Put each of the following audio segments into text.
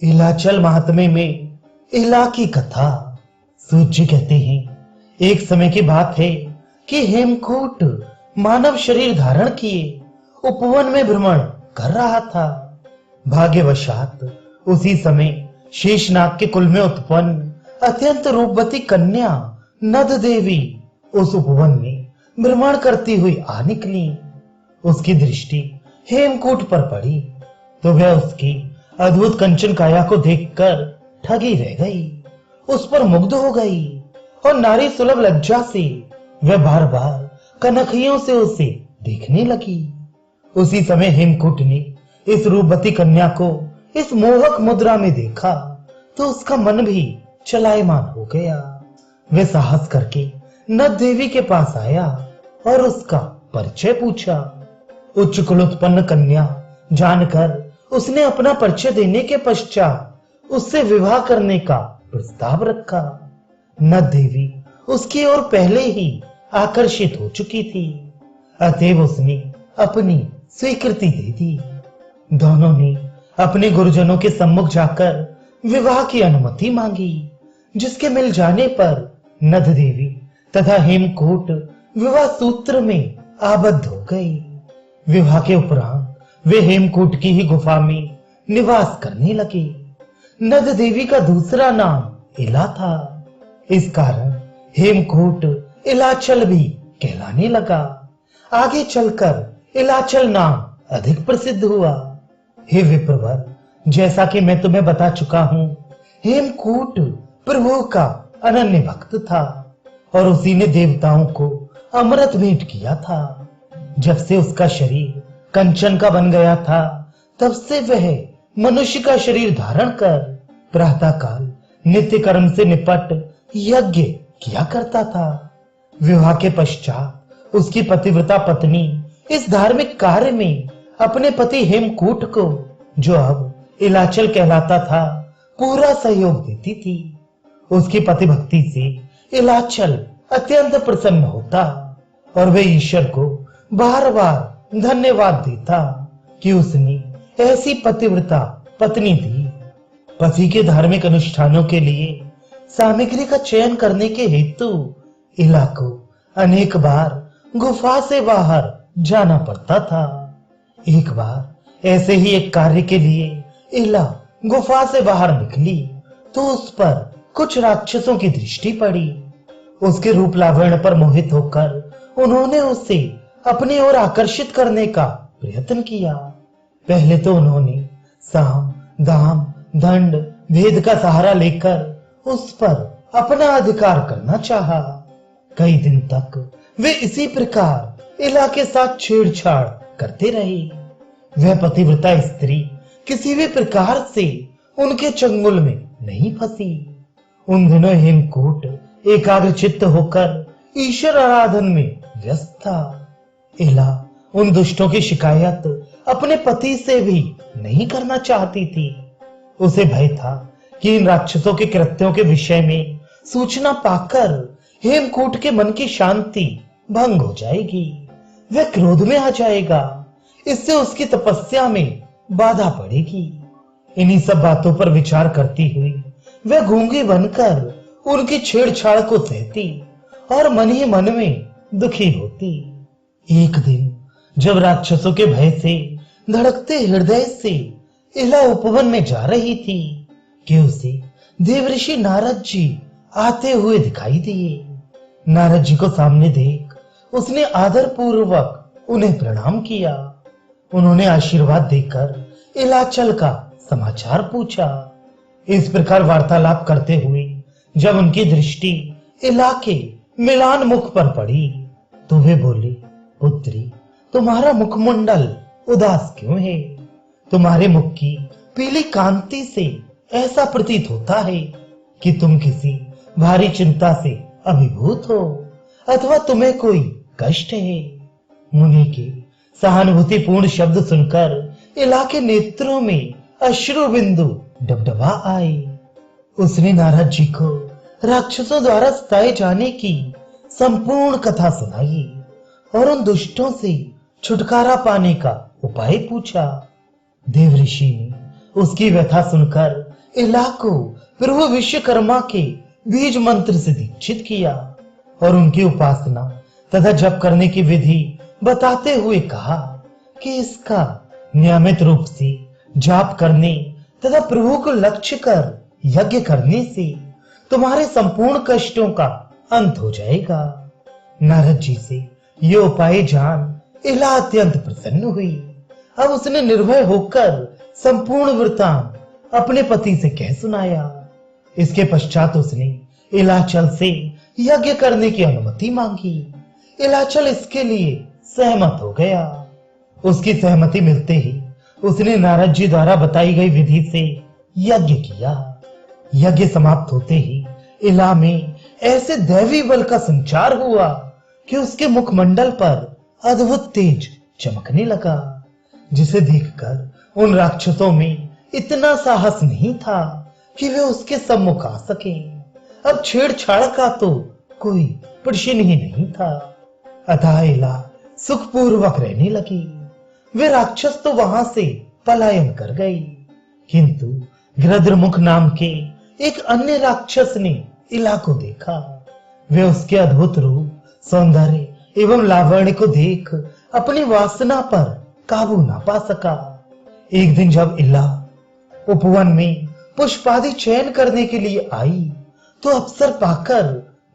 इलाचल महात्म्य में इला की कथा। सूत जी कहते हैं, एक समय की बात है कि हेमकूट मानव शरीर धारण किए उपवन में भ्रमण कर रहा था। भाग्यवशात उसी समय शेषनाग के कुल में उत्पन्न अत्यंत रूपवती कन्या नद देवी उस उपवन में भ्रमण करती हुई आ निकली। उसकी दृष्टि हेमकूट पर पड़ी तो वह उसकी अद्भुत कंचन काया को देखकर ठगी रह गई, उस पर मुग्ध हो गई और नारी सुलभ लज्जा से वह बार बार कनखियों से उसे देखने लगी। उसी समय हेमकूट ने इस रूपवती कन्या को इस मोहक मुद्रा में देखा तो उसका मन भी चलायमान हो गया। वह साहस करके नद देवी के पास आया और उसका परिचय पूछा। उच्च कुल उत्पन्न कन्या जानकर उसने अपना परिचय देने के पश्चात उससे विवाह करने का प्रस्ताव रखा। नद देवी उसकी ओर पहले ही आकर्षित हो चुकी थी, अतएव उसने अपनी स्वीकृति दे दी। दोनों ने अपने गुरुजनों के सम्मुख जाकर विवाह की अनुमति मांगी, जिसके मिल जाने पर नद देवी तथा हेमकूट विवाह सूत्र में आबद्ध हो गई। विवाह के उपरांत वे हेमकूट की ही गुफा में निवास करने लगे। नद देवी का दूसरा नाम इला था, इस कारण हेमकूट इलाचल भी कहलाने लगा। आगे चलकर इलाचल नाम अधिक प्रसिद्ध हुआ। हे विप्रवर, जैसा कि मैं तुम्हें बता चुका हूं, हेमकूट प्रभु का अनन्य भक्त था और उसी ने देवताओं को अमृत भेंट किया था। जब से उसका शरीर कंचन का बन गया था, तब से वह मनुष्य का शरीर धारण कर प्रातः काल नित्य कर्म से निपट यज्ञ किया करता था। विवाह के पश्चात उसकी पतिव्रता पत्नी इस धार्मिक कार्य में अपने पति हेमकूट को, जो अब इलाचल कहलाता था, पूरा सहयोग देती थी। उसकी पतिभक्ति से इलाचल अत्यंत प्रसन्न होता और वे ईश्वर को बार बार धन्यवाद देता कि उसने ऐसी पतिव्रता पत्नी दी। पति के धार्मिक अनुष्ठानों के लिए सामग्री का चयन करने के हेतु इला को अनेक बार गुफा से बाहर जाना पड़ता था। एक बार ऐसे ही एक कार्य के लिए इला गुफा से बाहर निकली तो उस पर कुछ राक्षसों की दृष्टि पड़ी। उसके रूप लावण्य पर मोहित होकर उन्होंने उसे अपनी ओर आकर्षित करने का प्रयत्न किया। पहले तो उन्होंने साम, दाम, दंड, भेद का सहारा लेकर उस पर अपना अधिकार करना चाहा। कई दिन तक वे इसी प्रकार इला के साथ छेड़छाड़ करते रहे। वह पतिव्रता स्त्री किसी भी प्रकार से उनके चंगुल में नहीं फंसी। उन दिनों हेमकूट एकाग्रचित्त होकर ईश्वर आराधन में व्यस्त था। इला उन दुष्टों की शिकायत अपने पति से भी नहीं करना चाहती थी। उसे भय था कि इन राक्षसों के कृत्यों के विषय में सूचना पाकर हेमकूट के मन की शांति भंग हो जाएगी, वह क्रोध में आ जाएगा, इससे उसकी तपस्या में बाधा पड़ेगी। इन्हीं सब बातों पर विचार करती हुई वह गूंगी बनकर उनकी छेड़छाड़ को सहती और मन ही मन में दुखी होती। एक दिन जब राक्षसों के भय से धड़कते हृदय से इला उपवन में जा रही थी कि उसे देवऋषि नारद जी आते हुए दिखाई दिए। नारद जी को सामने देख उसने आदर पूर्वक उन्हें प्रणाम किया। उन्होंने आशीर्वाद देकर इलाचल का समाचार पूछा। इस प्रकार वार्तालाप करते हुए जब उनकी दृष्टि इला के मिलान मुख पर पड़ी तो वे बोले, पुत्री, तुम्हारा मुखमंडल उदास क्यों है? तुम्हारे मुख की पीली कांति से ऐसा प्रतीत होता है कि तुम किसी भारी चिंता से अभिभूत हो अथवा तुम्हें कोई कष्ट है। मुनि के सहानुभूतिपूर्ण शब्द सुनकर इला के नेत्रों में अश्रु बिंदु डबडबा आए। उसने नारद जी को राक्षसों द्वारा सताए जाने की संपूर्ण कथा सुनाई और उन दुष्टों से छुटकारा पाने का उपाय पूछा। देवऋषि ने उसकी व्यथा सुनकर इला को प्रभु विश्वकर्मा के बीज मंत्र से दीक्षित किया और उनकी उपासना तथा जप करने की विधि बताते हुए कहा कि इसका नियमित रूप से जाप करने तथा प्रभु को लक्ष्य कर यज्ञ करने से तुम्हारे संपूर्ण कष्टों का अंत हो जाएगा। नारद जी से ये उपाय जान इला अत्यंत प्रसन्न हुई। अब उसने निर्भय होकर संपूर्ण वृत्तांत अपने पति से कह सुनाया। इसके पश्चात उसने इलाचल से यज्ञ करने की अनुमति मांगी। इलाचल इसके लिए सहमत हो गया। उसकी सहमति मिलते ही उसने नारद जी द्वारा बताई गई विधि से यज्ञ किया। यज्ञ समाप्त होते ही इला में ऐसे दैवी बल का संचार हुआ कि उसके मुखमंडल पर अद्भुत तेज चमकने लगा, जिसे देखकर उन राक्षसों में इतना साहस नहीं था कि वे उसके सम्मुख आ सके। अब छेड़छाड़ का तो कोई प्रश्न ही नहीं था। अतः इला सुखपूर्वक रहने लगी। वे राक्षस तो वहां से पलायन कर गए, किंतु गृध्रमुख नाम के एक अन्य राक्षस ने इला को देखा। वे उसके अद्भुत रूप, सौंदर्य एवं लावण्य को देख अपनी वासना पर काबू ना पा सका। एक दिन जब इला उपवन में पुष्पादि चयन करने के लिए आई तो अवसर पाकर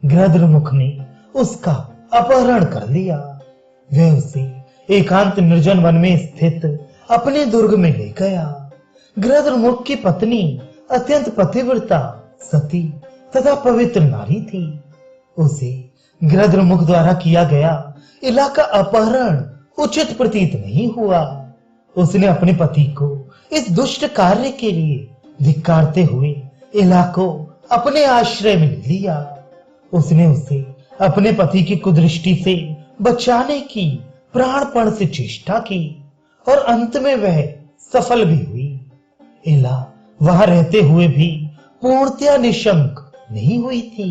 गृध्रमुख ने उसका अपहरण कर लिया। वे उसे एकांत निर्जन वन में स्थित अपने दुर्ग में ले गया। गृध्रमुख की पत्नी अत्यंत पतिव्रता, सती तथा पवित्र नारी थी। उसे गृध्रमुख द्वारा किया गया इला का अपहरण उचित प्रतीत नहीं हुआ। उसने अपने पति को इस दुष्ट कार्य के लिए धिक्कारते हुए इला को अपने आश्रय में ले लिया। उसने उसे अपने पति की कुदृष्टि से बचाने की प्राणपण से चेष्टा की और अंत में वह सफल भी हुई। इला वहां रहते हुए भी पूर्णतया निशंक नहीं हुई थी,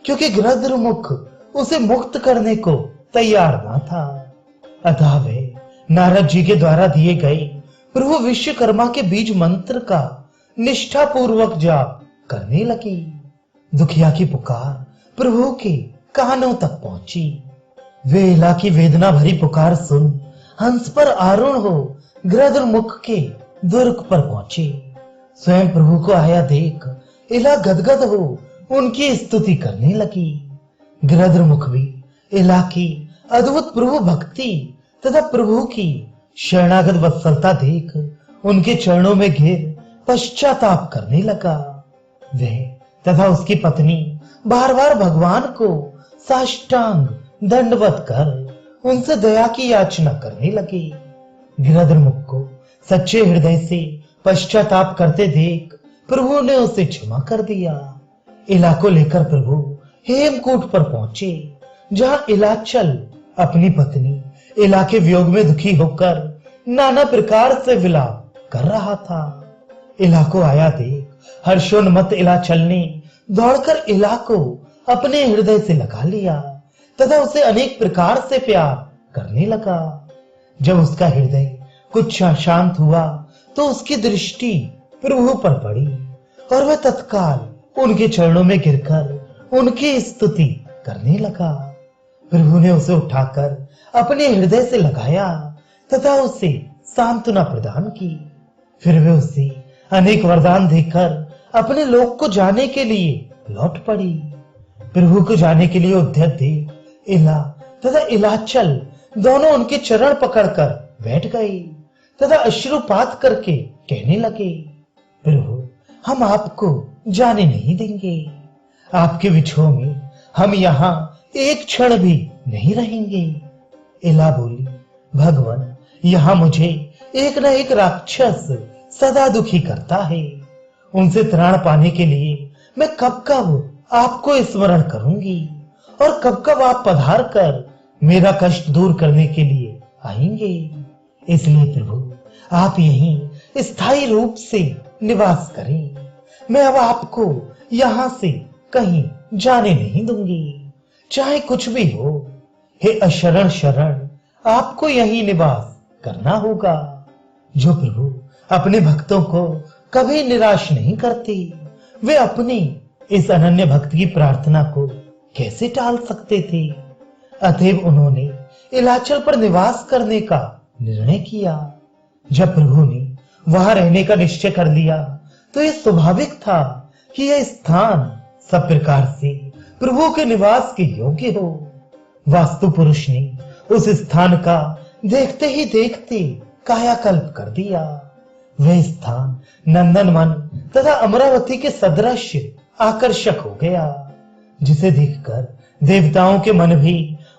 क्योंकि गृध्रमुख उसे मुक्त करने को तैयार न था। अतः वह नारद जी के द्वारा दिए गए प्रभु विश्वकर्मा के बीज मंत्र का निष्ठा पूर्वक जाप करने लगी। दुखिया की पुकार प्रभु के कानों तक पहुंची। वे इला की वेदना भरी पुकार सुन हंस पर आरूढ़ हो गृध्रमुख के दुर्ग पर पहुंचे। स्वयं प्रभु को आया देख इला गदगद हो उनकी स्तुति करने लगी। गृध्रमुख भी इला की अद्भुत प्रभु भक्ति तथा प्रभु की शरणागत वत्सलता देख उनके चरणों में गिर पश्चाताप करने लगा। वह तथा उसकी पत्नी बार बार भगवान को साष्टांग दंडवत कर उनसे दया की याचना करने लगी। गृध्रमुख को सच्चे हृदय से पश्चाताप करते देख प्रभु ने उसे क्षमा कर दिया। इला को लेकर प्रभु हेमकूट पर पहुंचे, जहां इलाचल अपनी पत्नी इला के वियोग में दुखी होकर नाना प्रकार से विलाप कर रहा था। इला को आया देख हर्षोन्मत्त इलाचल ने दौड़कर इला को अपने हृदय से लगा लिया तथा उसे अनेक प्रकार से प्यार करने लगा। जब उसका हृदय कुछ शांत हुआ तो उसकी दृष्टि प्रभु पर पड़ी और वह तत्काल उनके चरणों में गिरकर उनकी स्तुति करने लगा। प्रभु ने उसे उठाकर अपने हृदय से लगाया तथा उसे सांत्वना प्रदान की। फिर वे उसे अनेक वरदान देकर अपने लोक को जाने के लिए लौट पड़ी। प्रभु को जाने के लिए उद्यत देख इला तथा इलाचल दोनों उनके चरण पकड़कर बैठ गए तथा अश्रुपात करके कहने लगे, प्रभु हम आपको जाने नहीं देंगे। आपके विछोह में हम यहाँ एक क्षण भी नहीं रहेंगे। इला बोली, भगवान यहाँ मुझे एक न एक राक्षस सदा दुखी करता है। उनसे त्राण पाने के लिए मैं कब कब आपको स्मरण करूंगी और कब कब आप पधार कर मेरा कष्ट दूर करने के लिए आएंगे। इसलिए प्रभु आप यहीं स्थायी रूप से निवास करें। मैं अब आपको यहां से कहीं जाने नहीं दूंगी, चाहे कुछ भी हो। हे अशरण शरण, आपको यहीं निवास करना होगा। जो प्रभु अपने भक्तों को कभी निराश नहीं करती। वे अपनी इस अनन्य भक्त की प्रार्थना को कैसे टाल सकते थे। अतएव उन्होंने इलाचल पर निवास करने का निर्णय किया। जब प्रभु ने वहां रहने का निश्चय कर लिया तो यह स्वाभाविक था कि यह स्थान सब प्रकार से प्रभु के निवास के योग्य हो। वास्तु पुरुष ने उस स्थान का देखते ही देखते कायाकल्प कर दिया। वह स्थान नंदनवन तथा अमरावती के सदृश आकर्षक हो गया, जिसे देखकर देवताओं के मन भी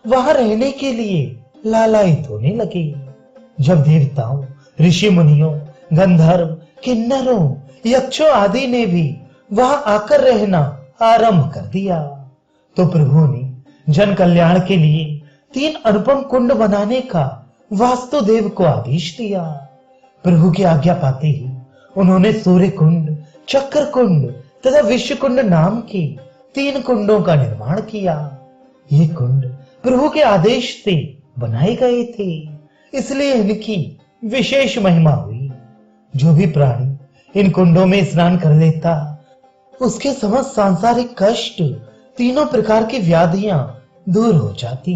वहां रहने के लिए लालायित होने लगे। जब देवताओं, ऋषि मुनियों, गंधर्व, किन्नरों, यक्षों आदि ने भी वहां आकर रहना आरंभ कर दिया तो प्रभु ने जन कल्याण के लिए 3 अनुपम कुंड बनाने का वास्तुदेव को आदेश दिया। प्रभु की आज्ञा पाते ही उन्होंने सूर्य कुंड, चक्र कुंड तथा विश्व कुंड नाम के 3 कुंडों का निर्माण किया। ये कुंड प्रभु के आदेश से बनाए गए थे, इसलिए इनकी विशेष महिमा हुई। जो भी प्राणी इन कुंडों में स्नान कर लेता उसके समस्त सांसारिक कष्ट, तीनों प्रकार की व्याधियां दूर हो जाती,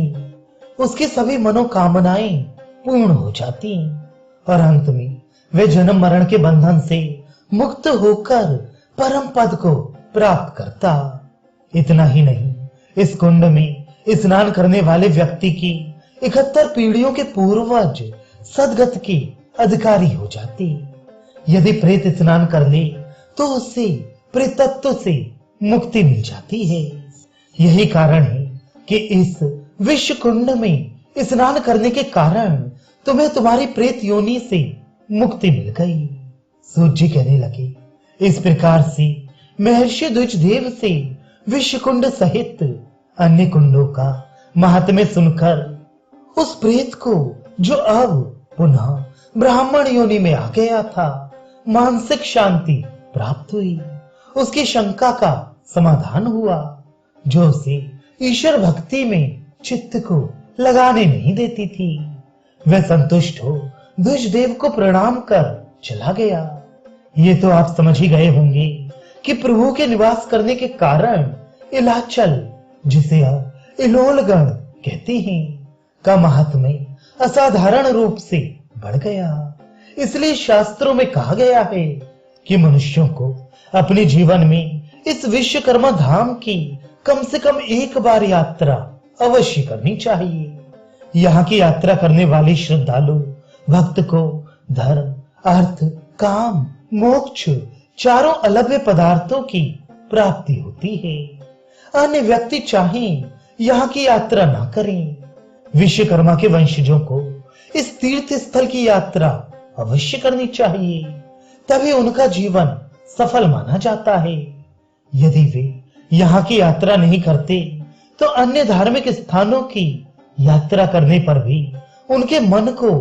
उसकी सभी मनोकामनाएं पूर्ण हो जाती और अंत में वे जन्म मरण के बंधन से मुक्त होकर परम पद को प्राप्त करता। इतना ही नहीं, इस कुंड में स्नान करने वाले व्यक्ति की 71 पीढ़ियों के पूर्वज सदगत के अधिकारी हो जाते। यदि प्रेत स्नान कर ले तो उसे प्रेतत्व से मुक्ति मिल जाती है। यही कारण है कि इस विश्व कुंड में स्नान करने के कारण तुम्हें तुम्हारी प्रेत योनि से मुक्ति मिल गई। सूत जी कहने लगे, इस प्रकार से महर्षि द्विजदेव से विश्व कुंड सहित अन्य कुंडों का महात्म्य सुनकर उस प्रेत को, जो अब पुनः ब्राह्मण योनि में आ गया था, मानसिक शांति प्राप्त हुई। उसकी शंका का समाधान हुआ, जो उसे ईश्वर भक्ति में चित्त को लगाने नहीं देती थी। वह संतुष्ट हो द्विजदेव को प्रणाम कर चला गया। ये तो आप समझ ही गए होंगे कि प्रभु के निवास करने के कारण इलाचल, जिसे अब इलोलगढ़ कहते हैं, का महात्म्य असाधारण रूप से बढ़ गया। इसलिए शास्त्रों में कहा गया है कि मनुष्यों को अपने जीवन में इस विश्वकर्मा धाम की कम से कम एक बार यात्रा अवश्य करनी चाहिए। यहाँ की यात्रा करने वाले श्रद्धालु भक्त को धर्म, अर्थ, काम, मोक्ष चारों अलभ्य पदार्थों की प्राप्ति होती है। अन्य व्यक्ति चाहें यहाँ की यात्रा ना करें। विश्वकर्मा के वंशजों को इस तीर्थ स्थल की यात्रा अवश्य करनी चाहिए, तभी उनका जीवन सफल माना जाता है। यदि वे यहाँ की यात्रा नहीं करते तो अन्य धार्मिक स्थानों की यात्रा करने पर भी उनके मन को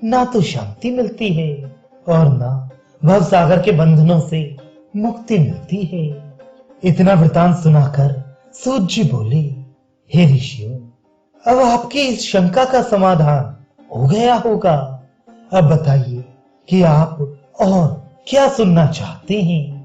ना तो शांति मिलती है और ना भव सागर के बंधनों से मुक्ति मिलती है। इतना वृतांत सुनाकर सूत जी बोले, हे ऋषियों, अब आपकी इस शंका का समाधान हो गया होगा। अब बताइए कि आप और क्या सुनना चाहते हैं।